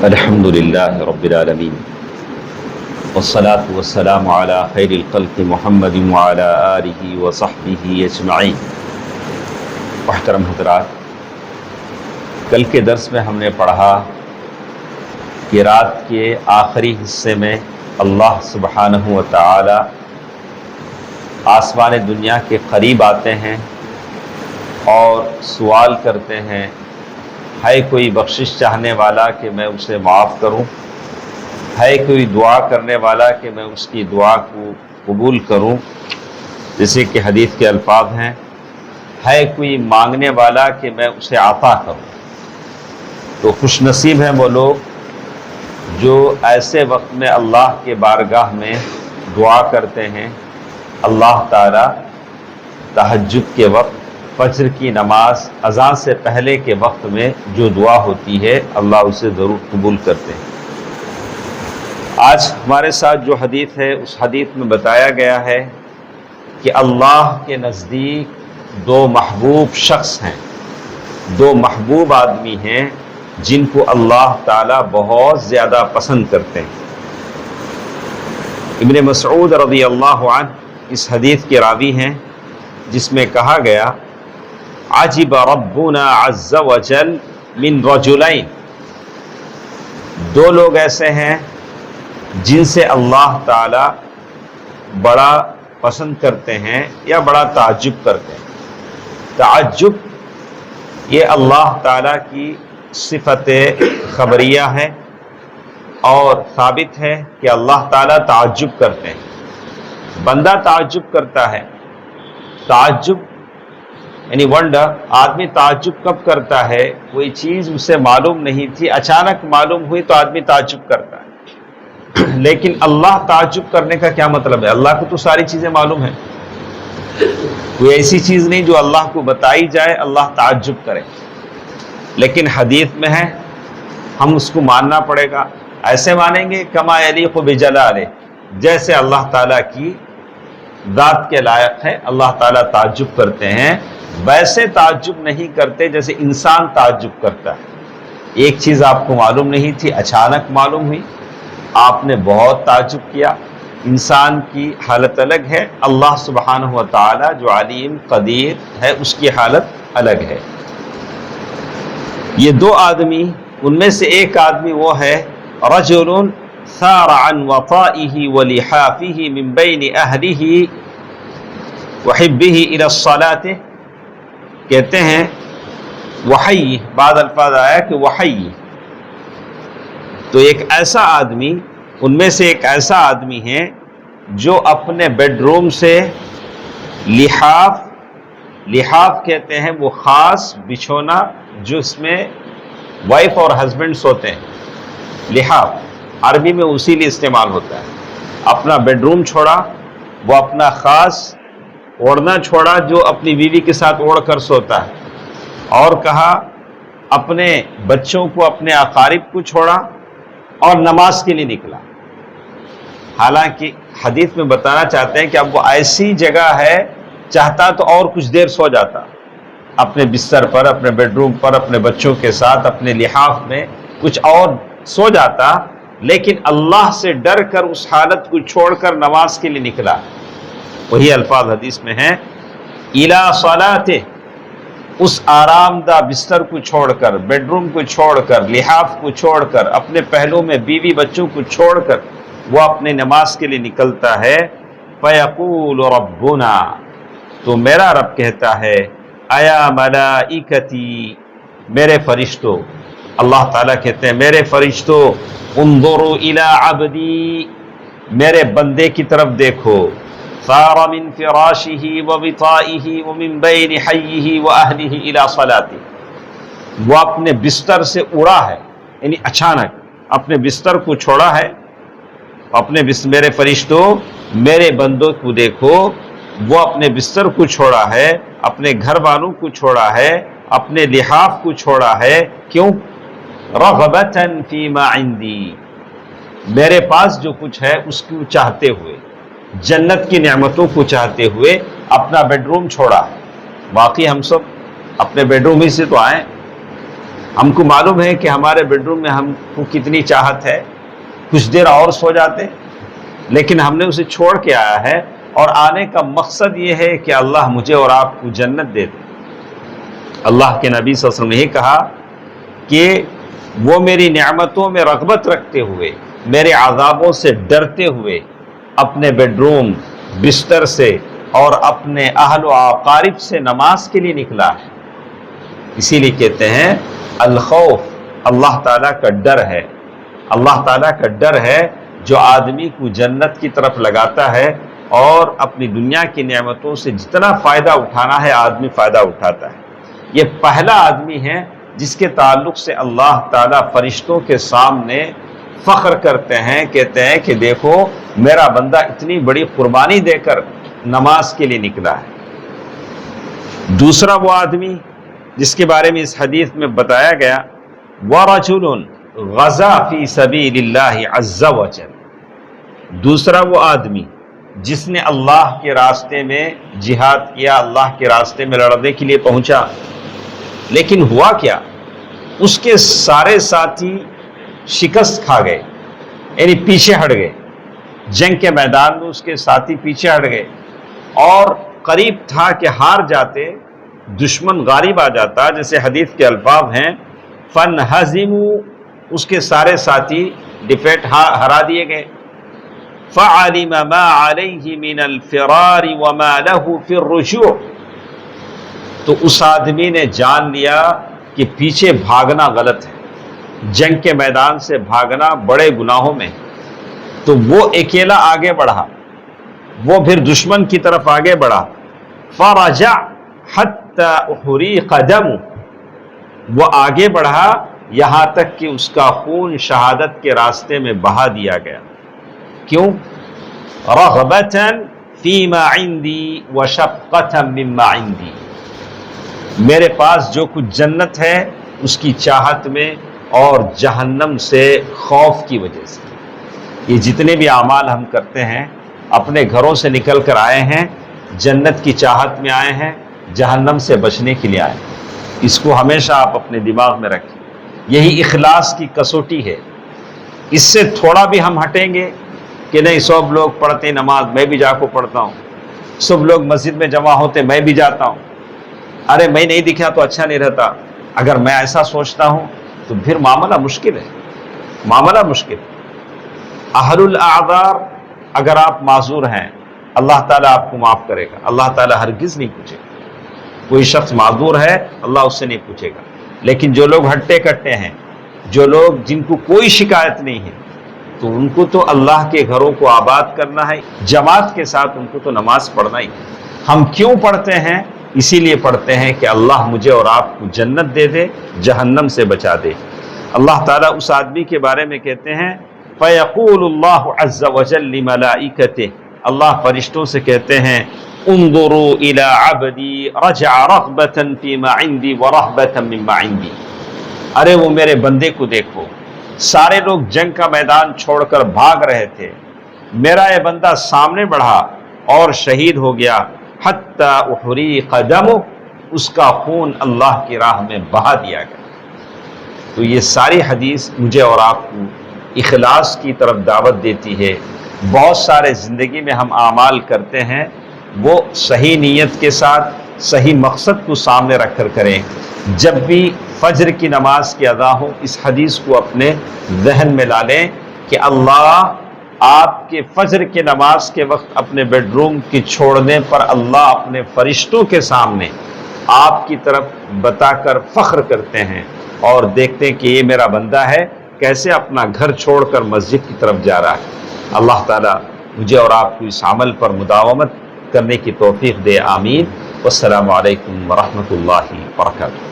الحمد لله رب العالمين والصلاة والسلام على خير الخلق محمد وعلى آله وصحبه اجمعین۔ محترم حضرات، کل کے درس میں ہم نے پڑھا کہ رات کے آخری حصے میں اللہ سبحانہ و تعالی آسمان دنیا کے قریب آتے ہیں اور سوال کرتے ہیں، ہے کوئی بخشش چاہنے والا کہ میں اسے معاف کروں؟ ہے کوئی دعا کرنے والا کہ میں اس کی دعا کو قبول کروں؟ جیسے کہ حدیث کے الفاظ ہیں، ہے کوئی مانگنے والا کہ میں اسے عطا کروں؟ تو خوش نصیب ہیں وہ لوگ جو ایسے وقت میں اللہ کے بارگاہ میں دعا کرتے ہیں۔ اللہ تعالی تہجد کے وقت، فجر کی نماز اذان سے پہلے کے وقت میں جو دعا ہوتی ہے اللہ اسے ضرور قبول کرتے ہیں۔ آج ہمارے ساتھ جو حدیث ہے اس حدیث میں بتایا گیا ہے کہ اللہ کے نزدیک دو محبوب شخص ہیں، دو محبوب آدمی ہیں جن کو اللہ تعالیٰ بہت زیادہ پسند کرتے ہیں۔ ابن مسعود رضی اللہ عنہ اس حدیث کے راوی ہیں، جس میں کہا گیا، عجب ربنا عز وجل من رجلین، دو لوگ ایسے ہیں جن سے اللہ تعالی بڑا پسند کرتے ہیں یا بڑا تعجب کرتے ہیں۔ تعجب یہ اللہ تعالی کی صفت خبریہ ہے اور ثابت ہے کہ اللہ تعالی تعجب کرتے ہیں۔ بندہ تعجب کرتا ہے، تعجب یعنی ونڈر، آدمی تعجب کب کرتا ہے؟ کوئی چیز اسے معلوم نہیں تھی، اچانک معلوم ہوئی تو آدمی تعجب کرتا ہے۔ لیکن اللہ تعجب کرنے کا کیا مطلب ہے؟ اللہ کو تو ساری چیزیں معلوم ہیں، کوئی ایسی چیز نہیں جو اللہ کو بتائی جائے اللہ تعجب کرے۔ لیکن حدیث میں ہے، ہم اس کو ماننا پڑے گا۔ ایسے مانیں گے کما یلیق بجلالہ، جیسے اللہ تعالیٰ کی ذات کے لائق ہے اللہ تعالیٰ تعجب کرتے ہیں، ویسے تعجب نہیں کرتے جیسے انسان تعجب کرتا ہے۔ ایک چیز آپ کو معلوم نہیں تھی، اچانک معلوم ہوئی، آپ نے بہت تعجب کیا۔ انسان کی حالت الگ ہے، اللہ سبحانہ و تعالی جو علیم قدیر ہے اس کی حالت الگ ہے۔ یہ دو آدمی، ان میں سے ایک آدمی وہ ہے رجل ثار عن وطائه ولحافه من بين اهله وحبه الى الصلاة، کہتے ہیں وحی، بعض الفاظ آیا کہ وحی، تو ایک ایسا آدمی، ان میں سے ایک ایسا آدمی ہے جو اپنے بیڈ روم سے لحاف کہتے ہیں وہ خاص بچھونا جس میں وائف اور ہسبینڈ سوتے ہیں، لحاف عربی میں اسی لیے استعمال ہوتا ہے۔ اپنا بیڈ روم چھوڑا، وہ اپنا خاص اوڑھنا چھوڑا جو اپنی بیوی کے ساتھ اوڑھ کر سوتا ہے، اور کہا اپنے بچوں کو، اپنے اقارب کو چھوڑا اور نماز کے لیے نکلا۔ حالانکہ حدیث میں بتانا چاہتے ہیں کہ اب وہ ایسی جگہ ہے، چاہتا تو اور کچھ دیر سو جاتا اپنے بستر پر، اپنے بیڈ روم پر، اپنے بچوں کے ساتھ، اپنے لحاف میں کچھ اور سو جاتا، لیکن اللہ سے ڈر کر اس حالت کو چھوڑ کر نماز کے لیے نکلا۔ وہی الفاظ حدیث میں ہیں، الی صلاۃ، اس آرام دہ بستر کو چھوڑ کر، بیڈ روم کو چھوڑ کر، لحاف کو چھوڑ کر، اپنے پہلو میں بیوی بچوں کو چھوڑ کر وہ اپنے نماز کے لیے نکلتا ہے۔ فیقول ربنا، تو میرا رب کہتا ہے، ایا ملائکتی، میرے فرشتوں، اللہ تعالیٰ کہتے ہیں میرے فرشتوں، انظروا الی عبدی، میرے بندے کی طرف دیکھو، صار من فراشہ ووطائہ ومن بین حیہ واہلہ الی صلاتہ، وہ اپنے بستر سے اڑا ہے، یعنی اچانک اپنے بستر کو چھوڑا ہے، میرے فرشتوں میرے بندوں کو دیکھو، وہ اپنے بستر کو چھوڑا ہے، اپنے گھر والوں کو چھوڑا ہے، اپنے لحاف کو چھوڑا ہے، کیوں؟ رغبتا فیما عندی، میرے پاس جو کچھ ہے اس کو چاہتے ہوئے، جنت کی نعمتوں کو چاہتے ہوئے اپنا بیڈ روم چھوڑا ہے۔ واقعی ہم سب اپنے بیڈ روم ہی سے تو آئیں، ہم کو معلوم ہے کہ ہمارے بیڈ روم میں ہم کو کتنی چاہت ہے، کچھ دیر اور سو جاتے، لیکن ہم نے اسے چھوڑ کے آیا ہے، اور آنے کا مقصد یہ ہے کہ اللہ مجھے اور آپ کو جنت دے دے۔ اللہ کے نبی صلی اللہ علیہ وسلم نے یہ کہا کہ وہ میری نعمتوں میں رغبت رکھتے ہوئے، میرے عذابوں سے ڈرتے ہوئے اپنے بیڈ روم، بستر سے اور اپنے اہل و اقارب سے نماز کے لیے نکلا ہے۔ اسی لیے کہتے ہیں الخوف اللہ تعالیٰ کا ڈر ہے، اللہ تعالیٰ کا ڈر ہے جو آدمی کو جنت کی طرف لگاتا ہے، اور اپنی دنیا کی نعمتوں سے جتنا فائدہ اٹھانا ہے آدمی فائدہ اٹھاتا ہے۔ یہ پہلا آدمی ہے جس کے تعلق سے اللہ تعالیٰ فرشتوں کے سامنے فخر کرتے ہیں، کہتے ہیں کہ دیکھو میرا بندہ اتنی بڑی قربانی دے کر نماز کے لیے نکلا ہے۔ دوسرا وہ آدمی جس کے بارے میں اس حدیث میں بتایا گیا، وَرَجُلٌ غَزَا فِي سَبِيلِ اللَّهِ عَزَّ وَجَلَّ، دوسرا وہ آدمی جس نے اللہ کے راستے میں جہاد کیا، اللہ کے راستے میں لڑنے کے لیے پہنچا، لیکن ہوا کیا، اس کے سارے ساتھی شکست کھا گئے، یعنی پیچھے ہٹ گئے، جنگ کے میدان میں اس کے ساتھی پیچھے ہٹ گئے، اور قریب تھا کہ ہار جاتے، دشمن غالب آ جاتا، جیسے حدیث کے الفاظ ہیں فَانْهَزِمُوا، اس کے سارے ساتھی ڈیفیٹ ہرا دیے گئے، فَعَلِمَ مَا عَلَيْهِ مِنَ الْفِرَارِ وَمَا لَهُ فِي الرُّجُوعِ، تو اس آدمی نے جان لیا کہ پیچھے بھاگنا غلط ہے، جنگ کے میدان سے بھاگنا بڑے گناہوں میں، تو وہ اکیلا آگے بڑھا، وہ پھر دشمن کی طرف آگے بڑھا، فَرَجَعْ حَتَّى أُحْرِقَ دَمُهُ، وہ آگے بڑھا یہاں تک کہ اس کا خون شہادت کے راستے میں بہا دیا گیا۔ کیوں؟ رغبتاً فیما عندی وشفقتاً مما عندی، میرے پاس جو کچھ جنت ہے اس کی چاہت میں، اور جہنم سے خوف کی وجہ سے۔ یہ جتنے بھی اعمال ہم کرتے ہیں، اپنے گھروں سے نکل کر آئے ہیں، جنت کی چاہت میں آئے ہیں، جہنم سے بچنے کے لیے آئے ہیں۔ اس کو ہمیشہ آپ اپنے دماغ میں رکھیں، یہی اخلاص کی کسوٹی ہے۔ اس سے تھوڑا بھی ہم ہٹیں گے کہ نہیں سب لوگ پڑھتے نماز، میں بھی جا کو پڑھتا ہوں، سب لوگ مسجد میں جمع ہوتے میں بھی جاتا ہوں، ارے میں نہیں دکھا تو اچھا نہیں رہتا، اگر میں ایسا سوچتا ہوں تو پھر معاملہ مشکل ہے، معاملہ مشکل۔ اہل الاعذار، اگر آپ معذور ہیں اللہ تعالیٰ آپ کو معاف کرے گا، اللہ تعالیٰ ہرگز نہیں پوچھے گا۔ کوئی شخص معذور ہے اللہ اس سے نہیں پوچھے گا، لیکن جو لوگ ہٹے کٹے ہیں، جو لوگ جن کو کوئی شکایت نہیں ہے، تو ان کو تو اللہ کے گھروں کو آباد کرنا ہے، جماعت کے ساتھ ان کو تو نماز پڑھنا ہی۔ ہم کیوں پڑھتے ہیں؟ اسی لیے پڑھتے ہیں کہ اللہ مجھے اور آپ کو جنت دے دے، جہنم سے بچا دے۔ اللہ تعالیٰ اس آدمی کے بارے میں کہتے ہیں فَيَقُولُ اللَّهُ عَزَّ وَجَلَّ لِمَلَائِكَتِهِ، اللہ فرشتوں سے کہتے ہیں انظروا إِلَىٰ عَبْدِي رَجَعَ رَغْبَةً فِيمَا عِنْدِي وَرَهْبَةً مِّمَّا عِنْدِي، ارے وہ میرے بندے کو دیکھو، سارے لوگ جنگ کا میدان چھوڑ کر بھاگ رہے تھے، میرا یہ بندہ سامنے بڑھا اور شہید ہو گیا، حتی احریق دمہ، اس کا خون اللہ کی راہ میں بہا دیا گیا۔ تو یہ ساری حدیث مجھے اور آپ کو اخلاص کی طرف دعوت دیتی ہے۔ بہت سارے زندگی میں ہم اعمال کرتے ہیں، وہ صحیح نیت کے ساتھ صحیح مقصد کو سامنے رکھ کر کریں۔ جب بھی فجر کی نماز کی ادا ہو، اس حدیث کو اپنے ذہن میں لا لیں کہ اللہ آپ کے فجر کی نماز کے وقت اپنے بیڈ روم کی چھوڑنے پر اللہ اپنے فرشتوں کے سامنے آپ کی طرف بتا کر فخر کرتے ہیں، اور دیکھتے ہیں کہ یہ میرا بندہ ہے کیسے اپنا گھر چھوڑ کر مسجد کی طرف جا رہا ہے۔ اللہ تعالیٰ مجھے اور آپ کو اس عمل پر مداومت کرنے کی توفیق دے، آمین۔ والسلام علیکم ورحمۃ اللہ وبرکاتہ۔